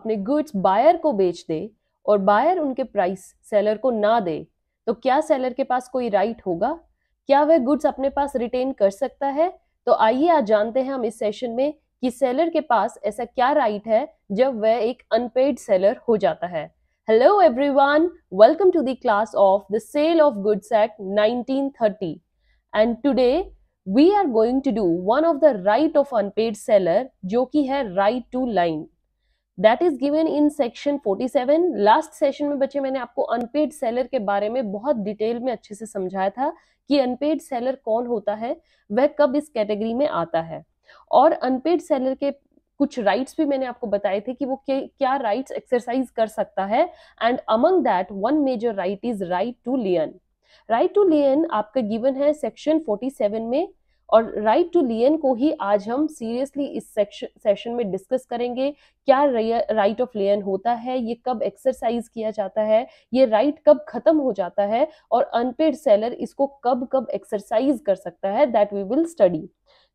अपने goods buyer को बेच दे और बायर उनके प्राइस सेलर को ना दे, तो क्या सेलर के पास कोई राइट होगा? क्या वह गुड्स अपने पास रिटेन कर सकता है? तो आइए आज जानते हैं हम इस सेशन में कि सेलर के पास ऐसा क्या राइट है जब वह एक अनपेड सेलर हो जाता है। Hello everyone, welcome to the class of the sale of goods act 1930 and today we are going to do one of the right of unpaid seller, जो कि है right to lien. That is given in section 47। Last session में बच्चे मैंने आपको unpaid seller के बारे में बहुत डिटेल में अच्छे से समझाया था कि अनपेड सेलर कौन होता है, वह कब इस कैटेगरी में आता है, और अनपेड सेलर के कुछ राइट्स भी मैंने आपको बताए थे कि वो क्या राइट्स एक्सरसाइज कर सकता है। And among that one major right is right to lien. Right to lien आपका गिवन है सेक्शन 47 में, और राइट टू लियन को ही आज हम सीरियसली इस सेशन में डिस्कस करेंगे। क्या राइट ऑफ लियन होता है, ये कब एक्सरसाइज किया जाता है, ये राइट कब खत्म हो जाता है, और अनपेड सेलर इसको कब कब एक्सरसाइज कर सकता है, दैट वी विल स्टडी।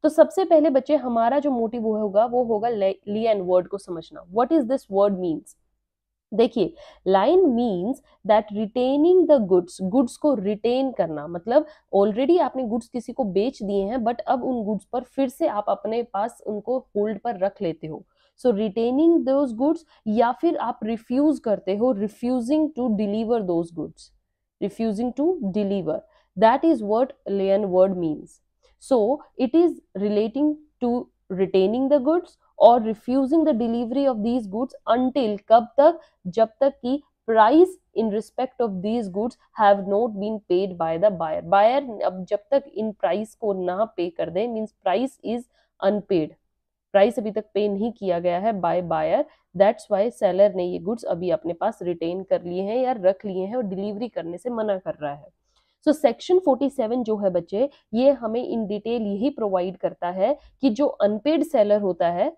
तो सबसे पहले बच्चे हमारा जो मोटिव होगा वो होगा लियन वर्ड को समझना। What is this word means? देखिए, lien means that retaining the goods, goods को रिटेन करना, मतलब ऑलरेडी आपने गुड्स किसी को बेच दिए हैं बट अब उन गुड्स पर फिर से आप अपने पास उनको होल्ड पर रख लेते हो। सो रिटेनिंग दोज गुड्स, या फिर आप रिफ्यूज करते हो, refusing to deliver those goods, refusing to deliver, that is what lien word means. So it is relating to retaining the goods और refusing the delivery of these goods until, कब तक? जब तक कि price in respect of these goods have not been paid by the buyer. Buyer अब जब तक इन प्राइस को ना पे कर दे, means price is unpaid, price अभी तक पे नहीं किया गया है by buyer, that's why seller ने ये गुड्स अभी अपने पास रिटेन कर लिए हैं या रख लिए हैं और डिलीवरी करने से मना कर रहा है। सो सेक्शन 47 जो है बच्चे, ये हमें इन डिटेल यही प्रोवाइड करता है कि जो अनपेड सेलर होता है,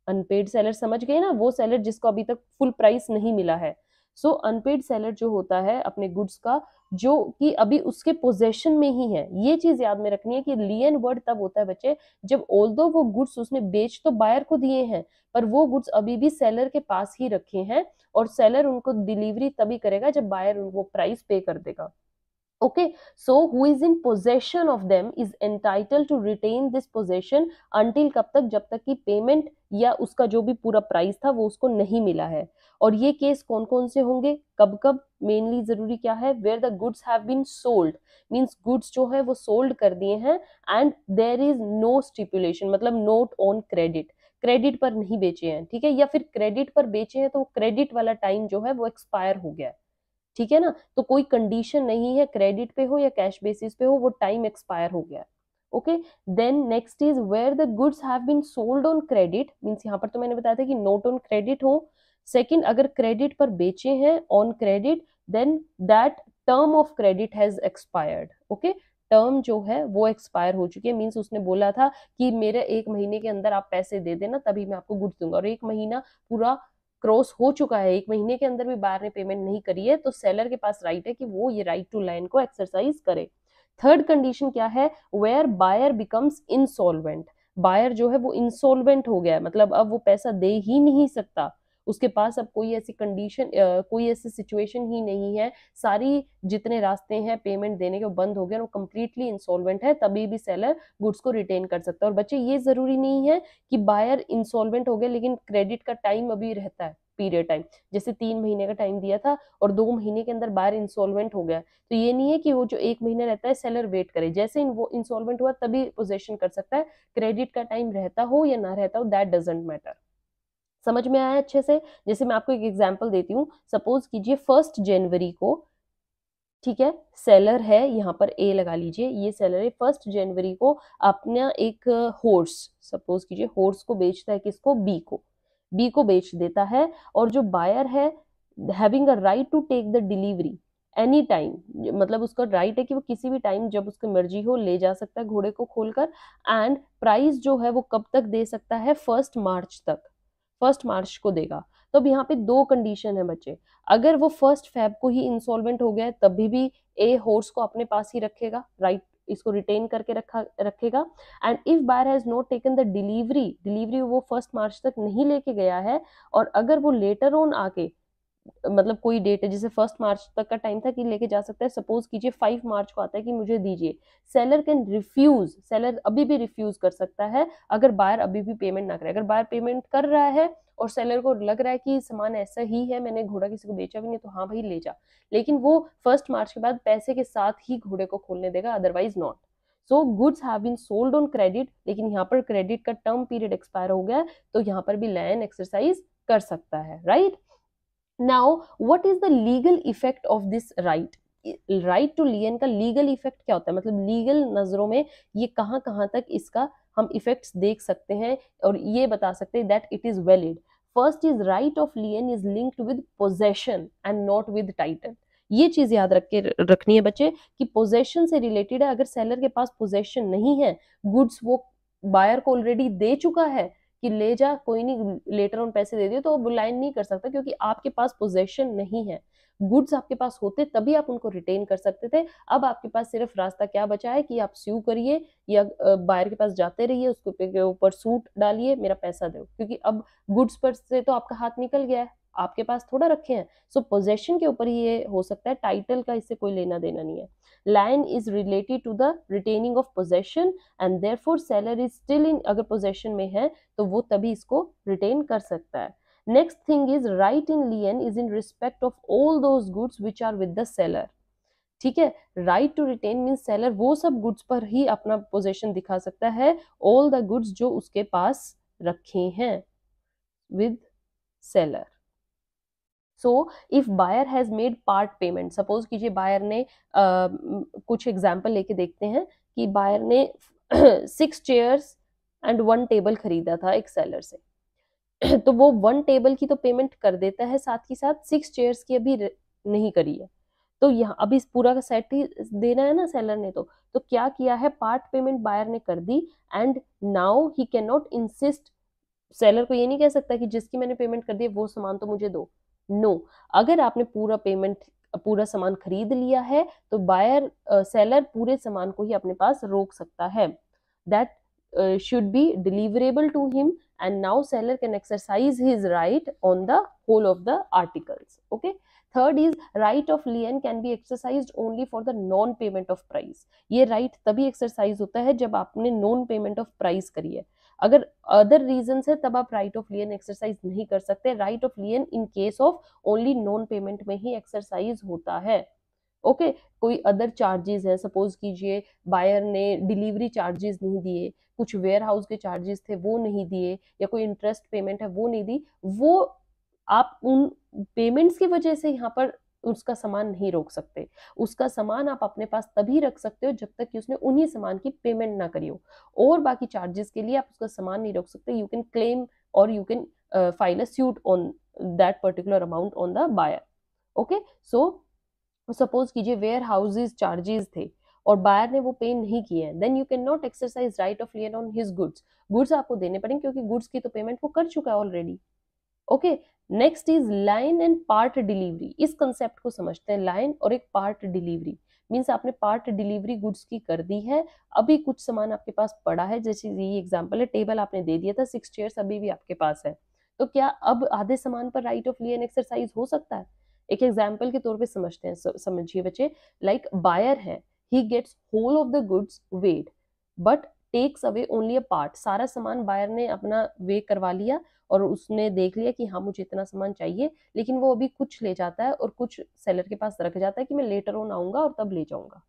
अनपेड सेलर समझ गए ना, वो सेलर जिसको अभी तक फुल प्राइस नहीं मिला है। सो अनपेड सेलर जो होता है अपने गुड्स का, जो कि अभी उसके पोजेशन में ही है। ये चीज याद में रखनी है कि लियन वर्ड तब होता है बच्चे जब ऑल्दो वो गुड्स उसने बेच तो बायर को दिए हैं, पर वो गुड्स अभी भी सेलर के पास ही रखे हैं, और सेलर उनको डिलीवरी तभी करेगा जब बायर उनको प्राइस पे कर देगा। Okay, so who is in possession of them is entitled to retain this possession until, कब तक? जब तक कि पेमेंट या उसका जो भी पूरा प्राइस था वो उसको नहीं मिला है। और ये केस कौन कौन से होंगे, कब कब? मेनली जरूरी क्या है? Where the goods have been sold, means goods जो है वो सोल्ड कर दिए हैं, and there is no stipulation, मतलब नोट ऑन क्रेडिट, क्रेडिट पर नहीं बेचे हैं, ठीक है, या फिर क्रेडिट पर बेचे हैं तो क्रेडिट वाला टाइम जो है वो एक्सपायर हो गया है, ठीक है ना। तो कोई कंडीशन नहीं है क्रेडिट पे हो या कैश बेसिस पे हो, वो टाइम एक्सपायर हो गया। Okay, then next is where the goods have been sold on credit, means यहाँ पर तो मैंने बताया था कि नोट ऑन क्रेडिट हो। सेकंड, अगर क्रेडिट पर बेचे हैं on credit, then that term of credit has expired. Okay, term जो है वो एक्सपायर हो चुकी है, मींस उसने बोला था कि मेरे 1 महीने के अंदर आप पैसे दे देना तभी मैं आपको गुड्स दूंगा, और 1 महीना पूरा क्रॉस हो चुका है, 1 महीने के अंदर भी बायर ने पेमेंट नहीं करी है, तो सेलर के पास राइट है कि वो ये राइट टू लाइन को एक्सरसाइज करे। थर्ड कंडीशन क्या है? Where buyer becomes insolvent, buyer जो है वो इंसॉल्वेंट हो गया है, मतलब अब वो पैसा दे ही नहीं सकता, उसके पास अब कोई ऐसी कंडीशन कोई ऐसी सिचुएशन ही नहीं है, सारी जितने रास्ते हैं पेमेंट देने के वो बंद हो गए, वो कंप्लीटली इंसॉल्वेंट है, तभी भी सेलर गुड्स को रिटेन कर सकता है। और बच्चे ये जरूरी नहीं है कि बायर इंसॉल्वेंट हो गए लेकिन क्रेडिट का टाइम अभी रहता है, पीरियड टाइम, जैसे 3 महीने का टाइम दिया था और 2 महीने के अंदर बायर इंसॉल्वेंट हो गया, तो ये नहीं है कि वो जो 1 महीना रहता है सेलर वेट करे, जैसे वो इंसॉल्वेंट हुआ तभी पोजेशन कर सकता है, क्रेडिट का टाइम रहता हो या ना रहता हो दैट डजंट मैटर। समझ में आया अच्छे से? जैसे मैं आपको एक एग्जांपल देती हूँ, सपोज कीजिए 1 जनवरी को, ठीक है, सेलर है, यहाँ पर ए लगा लीजिए, ये सेलर है, 1 जनवरी को अपना एक हॉर्स, सपोज कीजिए हॉर्स को बेचता है, किसको? बी को, बी को बेच देता है, और जो बायर है having a right to take the delivery any time, मतलब उसका राइट है कि वो किसी भी टाइम जब उसकी मर्जी हो ले जा सकता है घोड़े को खोलकर, एंड प्राइस जो है वो कब तक दे सकता है? 1 मार्च तक, 1 मार्च को देगा। तो अब यहाँ पे 2 कंडीशन है बच्चे, अगर वो 1 फेब को ही इंसॉल्वेंट हो गया है तभी भी ए हॉर्स को अपने पास ही रखेगा, राइट इसको रिटेन करके रखेगा। And if buyer has not taken the delivery वो 1 मार्च तक नहीं लेके गया है, और अगर वो लेटर ऑन आके, मतलब कोई डेट है जैसे 1 मार्च तक का टाइम था कि लेके जा सकता है, सपोज कीजिए 5 मार्च को आता है कि मुझे दीजिए, सेलर कैन रिफ्यूज, सेलर अभी भी रिफ्यूज कर सकता है अगर बायर अभी भी पेमेंट ना करे। अगर बायर पेमेंट कर रहा है और सेलर को लग रहा है कि सामान ऐसा ही है, मैंने घोड़ा किसी को बेचा भी नहीं, तो हाँ भाई ले जा, लेकिन वो 1 मार्च के बाद पैसे के साथ ही घोड़े को खोलने देगा, otherwise not. So goods have been sold on credit, लेकिन यहाँ पर क्रेडिट का टर्म पीरियड एक्सपायर हो गया है, तो यहाँ पर भी लायन एक्सरसाइज कर सकता है, right. Now what is the legal effect of this right? Right to lien का लीगल इफेक्ट क्या होता है, मतलब लीगल नजरों में ये कहाँ कहाँ तक इसका हम इफेक्ट्स देख सकते हैं और ये बता सकते हैं that it is valid. First is right of lien is linked with possession and not with title. ये चीज याद रखनी है बच्चे कि पोजेशन से रिलेटेड है। अगर सेलर के पास पोजेशन नहीं है, गुड्स वो बायर को ऑलरेडी दे चुका है कि ले जा, कोई नहीं लेटर ऑन पैसे दे दिए, तो वो लाइन नहीं कर सकता क्योंकि आपके पास पोजेशन नहीं है। गुड्स आपके पास होते तभी आप उनको रिटेन कर सकते थे। अब आपके पास सिर्फ रास्ता क्या बचा है कि आप स्यू करिए या बायर के पास जाते रहिए, उसके ऊपर सूट डालिए, मेरा पैसा दो, क्योंकि अब गुड्स पर से तो आपका हाथ निकल गया है, आपके पास थोड़ा रखे हैं। सो पोजेशन के ऊपर ये हो सकता है, टाइटल का इससे कोई लेना देना नहीं है। Lien is related to the retaining of possession and therefore seller is still in, अगर पोजेशन में है तो वो तभी इसको रिटेन कर सकता है। Next thing is right in lien is in respect of all those goods which are with the seller. ठीक है, right to retain mean seller वो सब गुड्स पर ही अपना पोजेशन दिखा सकता है, ऑल द गुड्स जो उसके पास रखे हैं with seller. So if buyer has made part payment, suppose कीजिए बायर ने कुछ एग्जाम्पल लेके देखते हैं कि बायर ने 6 चेयर्स एंड 1 टेबल खरीदा था एक सेलर से तो वो 1 टेबल की तो पेमेंट कर देता है, साथ ही साथ 6 चेयर्स की अभी नहीं करी है, तो यहाँ अभी इस पूरा का सेट ही देना है ना सेलर ने, तो क्या किया है, पार्ट पेमेंट बायर ने कर दी and now he can not insist. Seller को ये नहीं कह सकता कि जिसकी मैंने पेमेंट कर दी वो सामान तो मुझे दो, नो। अगर आपने पूरा सामान खरीद लिया है तो बायर सेलर पूरे सामान को ही अपने पास रोक सकता है। That should be deliverable to him and now seller can exercise his right on the whole of the articles. Okay, third is right of lien can be exercised only for the non payment of price. ये right तभी exercise होता है जब आपने non payment of price करी है। अगर other reasons है तब आप राइट ऑफ लियन एक्सरसाइज नहीं कर सकते। Right of लियन in case of only non payment में ही एक्सरसाइज होता है। ओके, कोई अदर चार्जेस है, सपोज कीजिए बायर ने डिलीवरी चार्जेस नहीं दिए, कुछ वेयर हाउस के चार्जेस थे वो नहीं दिए, या कोई इंटरेस्ट पेमेंट है वो नहीं दी, वो आप उन पेमेंट्स की वजह से यहाँ पर उसका सामान नहीं रोक सकते। उसका सामान आप अपने पास तभी रख सकते हो जब तक कि उसने उन्हीं सामान की पेमेंट ना करी हो, और बाकी चार्जेस के लिए आप उसका सामान नहीं रोक सकते। यू कैन क्लेम और you can file a suit on that particular amount on the buyer. Okay, so suppose कीजिए वेयर हाउसेज चार्जेस थे और बायर ने वो पे नहीं किए हैं, then you can not exercise right of lien on his goods. Goods आपको देने पड़ेंगे क्योंकि गुड्स की तो पेमेंट वो कर चुका है already. Okay, next is line and part delivery. इस कंसेप्ट को समझते हैं, लाइन और एक पार्ट डिलीवरी मीन्स आपने पार्ट डिलीवरी गुड्स की कर दी है, अभी कुछ सामान आपके पास पड़ा है, जैसे ये एग्जांपल है, टेबल आपने दे दिया था, 6 चेयर्स अभी भी आपके पास है, तो क्या अब आधे सामान पर राइट ऑफ लियन एक्सरसाइज हो सकता है? एक एग्जाम्पल के तौर पे समझते हैं, समझिए बच्चे। लाइक बायर है, he gets whole of the goods weighed but takes away only a part. सारा सामान बायर ने अपना वे करवा लिया और उसने देख लिया कि हाँ मुझे इतना सामान चाहिए, लेकिन वो अभी कुछ ले जाता है और कुछ सेलर के पास रख जाता है कि मैं लेटर ऑन आऊंगा और तब ले जाऊंगा।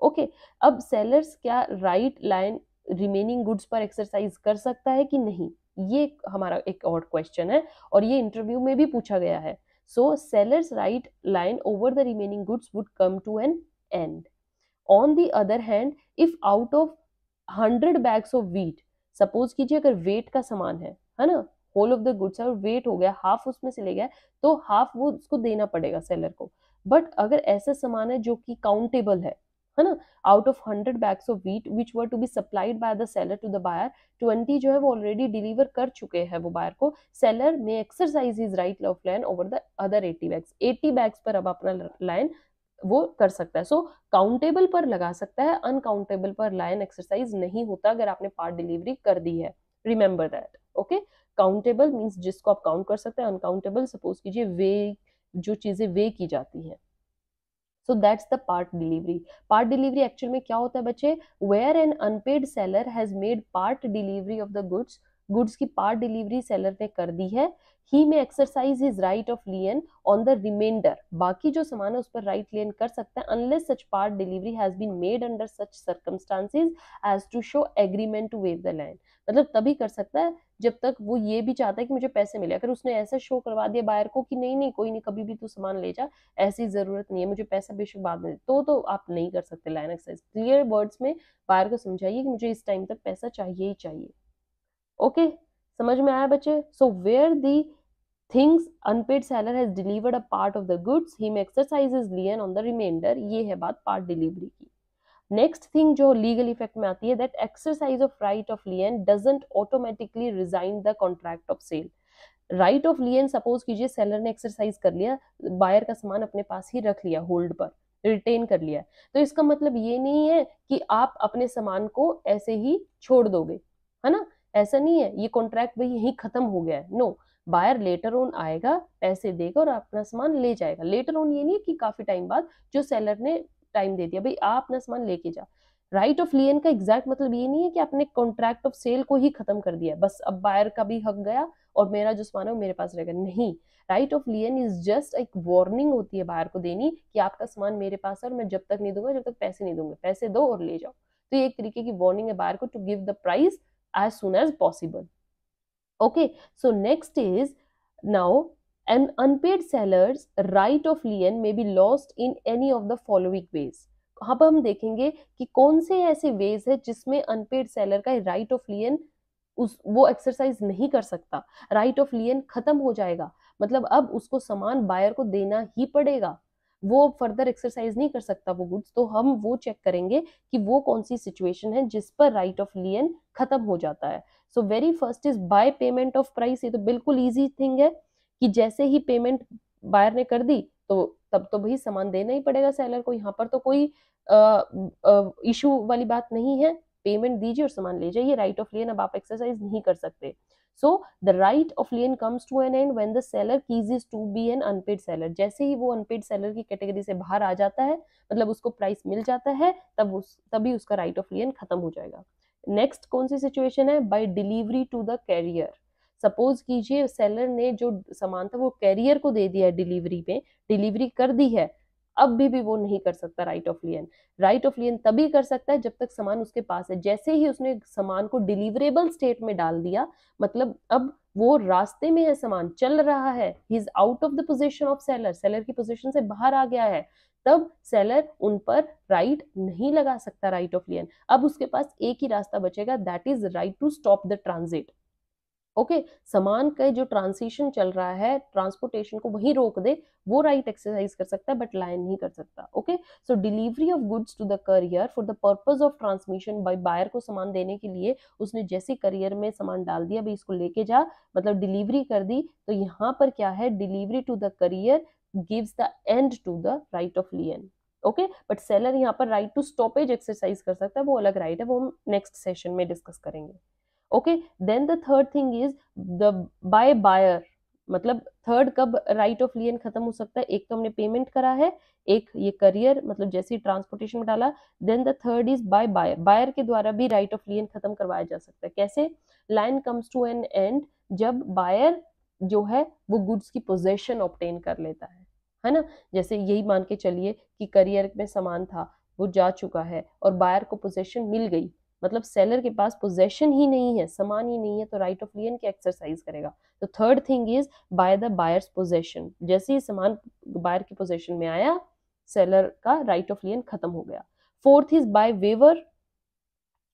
ओके, अब सेलर्स क्या राइट लाइन रिमेनिंग गुड्स पर एक्सरसाइज कर सकता है कि नहीं, ये हमारा एक और क्वेश्चन है और ये इंटरव्यू में भी पूछा गया है। So seller's right line over the remaining goods would come to an end. On the other hand, if out of 100 bags of wheat, suppose कीजिए अगर वेट का सामान है ना, होल ऑफ द गुड्स है और वेट हो गया, हाफ उसमें से ले गया, तो हाफ वो उसको देना पड़ेगा सेलर को। बट अगर ऐसा सामान है जो कि काउंटेबल है ना, out of 100 bags of wheat which were to be supplied by the seller to the buyer, 20 जो है वो ऑलरेडी डिलीवर कर चुके हैं वो बायर को, सेलर में exercise his right of line over the other 80 bags। 80 bags पर अब अपना लाइन वो कर सकता है। सो काउंटेबल पर लगा सकता है, अनकाउंटेबल पर लायन एक्सरसाइज नहीं होता अगर आपने पार्ट डिलीवरी कर दी है, remember that. Okay, countable means जिसको आप काउंट कर सकते हैं, अनकाउंटेबल सपोज कीजिए वे, जो चीजें वे की जाती हैं। So that's the part delivery. Part delivery actual में क्या होता है बच्चे, where an unpaid seller has made part delivery of the goods, goods की पार्ट डिलीवरी सेलर ने कर दी है, he may exercise his right of lien on the reminder, बाकी जो सामान है उस पर राइट लियन कर सकता है, unless such part delivery has been made under such circumstances as to show agreement to waive the land. मतलब तभी कर सकता है जब तक वो ये भी चाहता है कि मुझे पैसे मिले। अगर उसने ऐसा शो करवा दिया बायर को कि नहीं नहीं कोई नहीं, कभी भी तू सामान ले जा, ऐसी जरूरत नहीं है, मुझे पैसा बेशक बाद में, तो आप नहीं कर सकते लाइन एक्सरसाइज। क्लियर वर्ड्स में बायर को समझाइए कि मुझे इस टाइम तक पैसा चाहिए ही चाहिए। ओके, समझ में आया बच्चे? So where the things unpaid seller has delivered a part of the goods, he may exercises lien on the remainder, ये है बात पार्ट डिलीवरी की। नेक्स्ट थिंग जो लीगल इफेक्ट में आती है, that exercise of right of lien doesn't automatically resign the contract of sale. Right of lien suppose कीजिए seller ने एक्सरसाइज कर लिया, बायर का सामान अपने पास ही रख लिया, होल्ड पर रिटेन कर लिया, तो इसका मतलब ये नहीं है कि आप अपने सामान को ऐसे ही छोड़ दोगे, है ना, ऐसा नहीं है, ये कॉन्ट्रैक्ट भाई यही खत्म हो गया है। नो, बायर लेटर ऑन आएगा, पैसे देगा और अपना सामान ले जाएगा। लेटर ऑन ये नहीं है कि काफी टाइम बाद, जो सेलर ने टाइम दे दिया भाई आप अपना सामान लेके जा। राइट ऑफ लियन का एग्जैक्ट मतलब ये नहीं है कि आपने कॉन्ट्रैक्ट ऑफ सेल को ही खत्म कर दिया, बस अब बायर का भी हक गया और मेरा जो सामान है वो मेरे पास रहेगा, नहीं। Right of lien is just एक वार्निंग होती है बायर को देनी कि आपका सामान मेरे पास है और मैं जब तक नहीं दूंगा, जब तक पैसे नहीं दूंगा, पैसे दो और ले जाओ। तो ये एक तरीके की वार्निंग है बायर को to give the price as soon as possible. Okay, so next is now an unpaid seller's right of lien may be lost in any of the following ways। अब हम देखेंगे कि कौन से ऐसे वेज है जिसमें अनपेड सेलर का राइट ऑफ लियन वो एक्सरसाइज नहीं कर सकता, राइट ऑफ लियन खत्म हो जाएगा, मतलब अब उसको सामान बायर को देना ही पड़ेगा, वो फर्दर एक्सरसाइज नहीं कर सकता वो गुड्स। तो हम वो चेक करेंगे कि वो कौन सी सिचुएशन है जिस पर राइट ऑफ लियन खत्म हो जाता है। So very first is by payment of price. ये तो बिल्कुल इजी थिंग है कि जैसे ही पेमेंट बायर ने कर दी तो तब तो भाई सामान देना ही पड़ेगा सेलर को, यहाँ पर तो कोई इशू वाली बात नहीं है, पेमेंट दीजिए और सामान ले जाइए, राइट ऑफ लियन अब आप एक्सरसाइज नहीं कर सकते। So the right of lien comes to an end when the seller ceases to be an unpaid seller. जैसे ही वो अनपेड सेलर की कैटेगरी से बाहर आ जाता है, मतलब उसको प्राइस मिल जाता है, तभी उसका राइट ऑफ लियन खत्म हो जाएगा। नेक्स्ट कौन सी सिचुएशन है, by delivery to the carrier. Suppose कीजिए सेलर ने जो सामान था वो कैरियर को दे दिया है, डिलीवरी में डिलीवरी कर दी है, अब भी वो नहीं कर सकता राइट ऑफ लियन। राइट ऑफ लियन तभी कर सकता है जब तक सामान उसके पास है। जैसे ही उसने सामान को डिलीवरेबल स्टेट में डाल दिया, मतलब अब वो रास्ते में है, सामान चल रहा है, he is out of the position of seller, seller की पोजीशन से बाहर आ गया है, तब सेलर उन पर राइट नहीं लगा सकता राइट ऑफ लियन। अब उसके पास एक ही रास्ता बचेगा, that is right to stop the transit. Okay, सामान का जो ट्रांसिशन चल रहा है, ट्रांसपोर्टेशन को वहीं रोक दे, वो राइट एक्सरसाइज कर सकता है बट लाइन नहीं कर सकता। Okay, so delivery of goods to the carrier for the purpose of transmission by buyer को सामान देने के लिए उसने जैसे करियर में सामान डाल दिया, भाई इसको लेके जा, मतलब डिलीवरी कर दी, तो यहाँ पर क्या है, delivery to the carrier gives the end to the right of lien. Okay, but seller यहाँ पर राइट टू स्टॉपेज एक्सरसाइज कर सकता है, वो अलग राइट है, वो हम नेक्स्ट सेशन में डिस्कस करेंगे। Okay, then the third thing is the by buyer, मतलब थर्ड कब राइट ऑफ लियन खत्म हो सकता है, एक तो हमने पेमेंट करा है, एक ये करियर मतलब जैसे ही ट्रांसपोर्टेशन में डाला, then the third is by buyer, buyer के द्वारा भी राइट ऑफ लियन खत्म करवाया जा सकता है। कैसे, lien comes to an end जब बायर जो है वो गुड्स की पोजेशन ऑब्टेन कर लेता है ना। जैसे यही मान के चलिए कि करियर में सामान था, वो जा चुका है और बायर को पोजेशन मिल गई, मतलब सेलर के पास पोजेशन ही नहीं है, सामान ही नहीं है, तो राइट ऑफ लियन की एक्सरसाइज करेगा। तो third thing is by the buyers possession, जैसे ही सामान बायर की पोजेशन में आया, सेलर का राइट ऑफ लियन खत्म हो गया। Fourth is by waiver.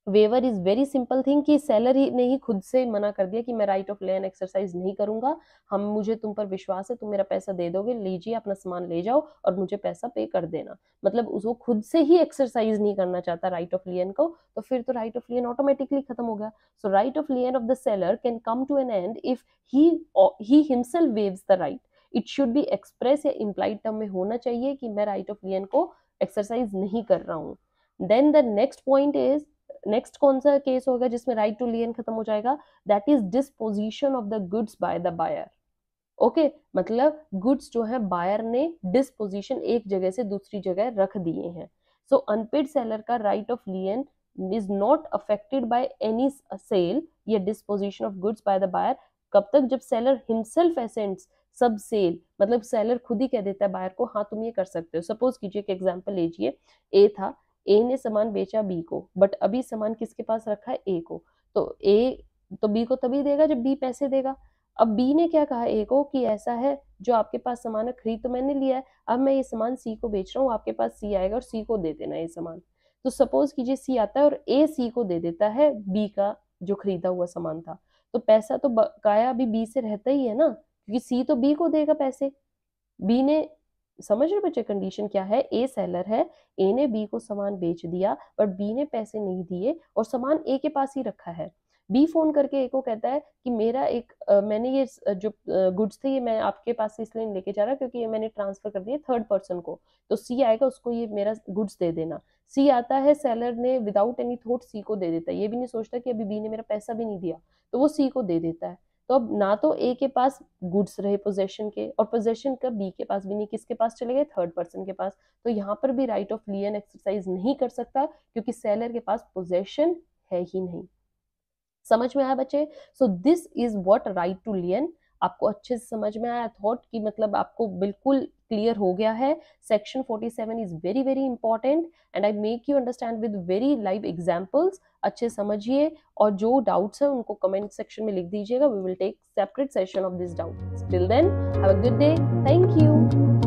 Waiver is very simple thing कि सेलर ही ने ही खुद से मना कर दिया कि मैं राइट ऑफ लियन एक्सरसाइज नहीं करूंगा, हम मुझे तुम पर विश्वास है, तुम मेरा पैसा दे दोगे, लीजिए अपना सामान ले जाओ और मुझे पैसा पे कर देना, मतलब वो खुद से ही एक्सरसाइज नहीं करना चाहता राइट ऑफ लियन को, तो फिर तो राइट ऑफ लियन ऑटोमेटिकली खत्म हो गया। So right of lien of the seller can come to an end if he himself waives the right. It should be express या इम्प्लाइड टर्म में होना चाहिए कि मैं राइट ऑफ लियन को एक्सरसाइज नहीं कर रहा हूँ। Then the next point is, next कौन सा केस होगा जिसमें राइट टू लियन खत्म हो जाएगा, that is disposition of the goods by the buyer. Okay, मतलब गुड्स जो है बायर ने डिस्पोजिशन एक जगह से दूसरी जगह रख दिए हैं। सो अनपेड सेलर का right of lien is not affected by any sale या disposition of goods by the buyer, कब तक, जब seller himself assents sub sale, मतलब सेलर खुद ही कह देता है बायर को हाँ तुम ये कर सकते हो। सपोज कीजिए एक एग्जांपल लीजिए, ए था, ए ने सामान बेचा बी को, बट अभी सामान किसके पास रखा है, ए को, तो ए तो बी को तभी देगा जब बी पैसे देगा। अब बी ने क्या कहा ए को कि ऐसा है जो आपके पास सामान है, खरीद तो मैंने लिया है, अब मैं ये सामान सी को बेच रहा हूँ, आपके पास सी आएगा और सी को दे देना ये सामान। तो सपोज कीजिए सी आता है और ए सी को दे देता है बी का जो खरीदा हुआ सामान था, तो पैसा तो बकाया अभी बी से रहता ही है ना, क्योंकि सी तो बी को देगा पैसे। बी ने, समझ रहे बच्चे कंडीशन क्या है, ए सेलर है, ए ने बी को सामान बेच दिया बट बी ने पैसे नहीं दिए और सामान ए के पास ही रखा है। बी फोन करके ए को कहता है कि मेरा एक मैंने ये जो गुड्स थे ये मैं आपके पास से इसलिए लेके जा रहा क्योंकि ये मैंने ट्रांसफर कर दिया थर्ड पर्सन को, तो सी आएगा उसको ये मेरा गुड्स दे देना। सी आता है, सेलर ने विदाउट एनी थॉट सी को दे देता है, ये भी नहीं सोचता कि अभी बी ने मेरा पैसा भी नहीं दिया, तो वो सी को दे देता है। तो अब ना तो ए के पास गुड्स रहे पोजेशन के, और पोजेशन का बी के पास भी नहीं, किसके पास चले गए, थर्ड पर्सन के पास। तो यहाँ पर भी राइट ऑफ लियन एक्सरसाइज नहीं कर सकता क्योंकि सेलर के पास पोजेशन है ही नहीं। समझ में आया बच्चे? So this is what right to lien. आपको अच्छे से समझ में आया, थॉट की मतलब आपको बिल्कुल क्लियर हो गया है। Section 47 is very very important and I make you understand with very live examples. अच्छे समझिए और जो डाउट्स है उनको कमेंट सेक्शन में लिख दीजिएगा। We will take separate session of this doubt. Till then have a good day, thank you.